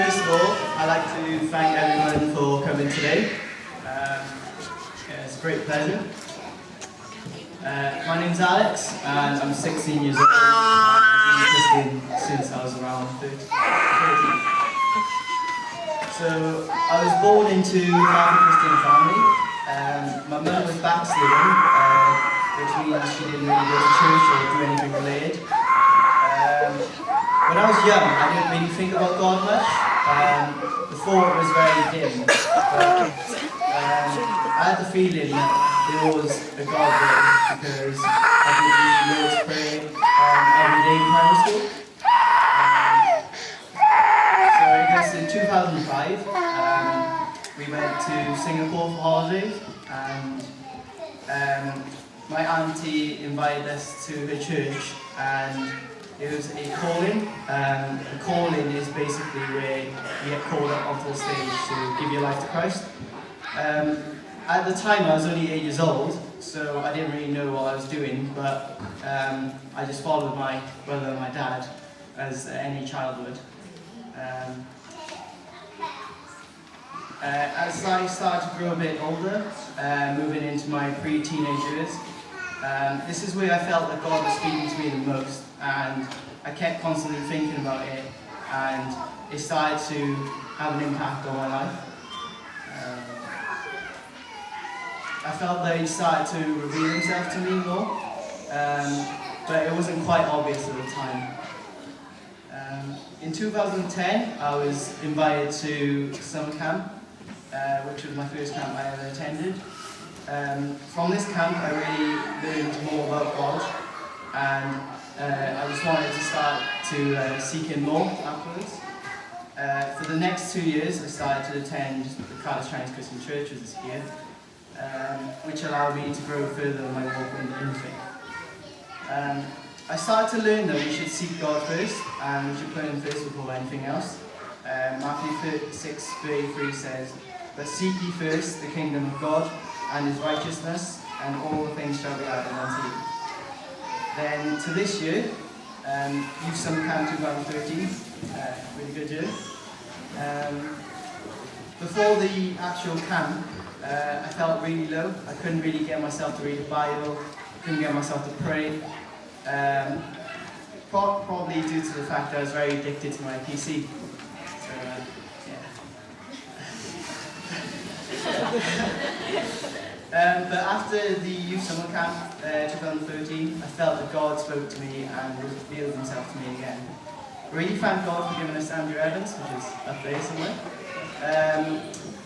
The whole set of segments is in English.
First of all, I'd like to thank everyone for coming today. It's a great pleasure. My name's Alex, and I'm 16 years old. I've been Christian since I was around 13. So, I was born into a Catholic Christian family. My mum was backslidden, which means she didn't really go to church or do anything related. When I was young, I didn't really think about God much. The thought was very dim. But, I had the feeling that there was a God there because I did the Lord's Prayer every day in primary school. So I guess in 2005, we went to Singapore for holidays, and my auntie invited us to her church, and it was a calling. A calling is basically where you get called up onto the stage to give your life to Christ. At the time I was only 8 years old, so I didn't really know what I was doing, but I just followed my brother and my dad, as any child would. As I started to grow a bit older, moving into my pre-teenage years, this is where I felt that God was speaking to me the most, and I kept constantly thinking about it, and it started to have an impact on my life. I felt that He started to reveal Himself to me more, but it wasn't quite obvious at the time. In 2010, I was invited to summer camp, which was my first camp I ever attended. From this camp, I really learned more about God, and I just wanted to start to seek Him more afterwards. For the next 2 years, I started to attend the Cardiff Chinese Christian Churches this year, which allowed me to grow further in my walk in faith. I started to learn that we should seek God first, and we should put Him first before anything else. Matthew 6:33 says, "But seek ye first the kingdom of God and His righteousness, and all the things shall be added unto you." Then to this year, Youth Summer Camp 2013, really good year. Before the actual camp, I felt really low. I couldn't really get myself to read the Bible, couldn't get myself to pray. Probably due to the fact that I was very addicted to my PC. So, but after the Youth Summer Camp 2013, I felt that God spoke to me and revealed Himself to me again. I really thank God for giving us Andrew Evans, which is up there somewhere.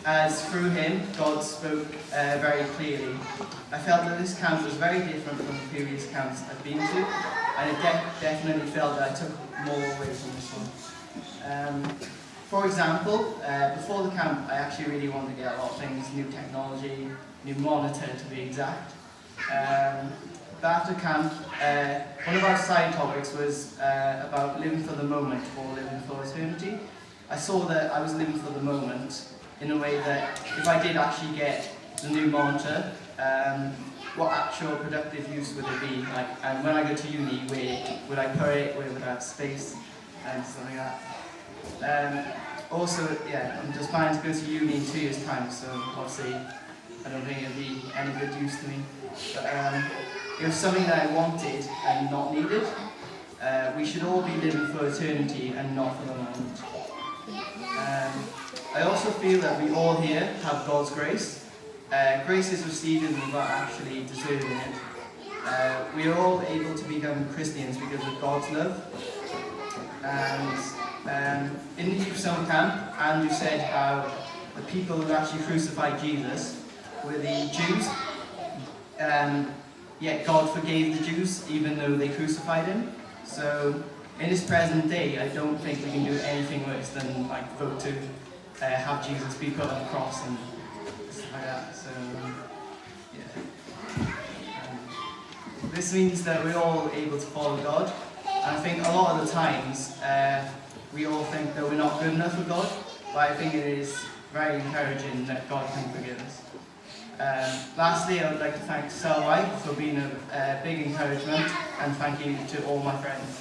As through him, God spoke very clearly. I felt that this camp was very different from the previous camps I've been to, and it definitely felt that I took more away from this one. For example, before the camp, I actually really wanted to get a lot of things, new technology, new monitor to be exact. But after camp, one of our side topics was about living for the moment or living for eternity. I saw that I was living for the moment in a way that if I did actually get the new monitor, what actual productive use would it be? Like, and when I go to uni, where would I put it? Where would I have space? And stuff like that. Also, I'm just planning to go to uni in 2 years' time, so obviously I don't think it'll be any good use to me. But it was something that I wanted and not needed. We should all be living for eternity and not for the moment. I also feel that we all here have God's grace. Grace is received without actually deserving it. We are all able to become Christians because of God's love. And in the Youth Summer Camp, Andrew said how the people who actually crucified Jesus were the Jews. Yet God forgave the Jews even though they crucified Him. So in this present day, I don't think we can do anything worse than vote to have Jesus be put on the cross and stuff like that. So, this means that we're all able to follow God. And I think a lot of the times, we all think that we're not good enough for God, but I think it is very encouraging that God can forgive us. Lastly, I would like to thank Sal White for being a big encouragement, and thank you to all my friends.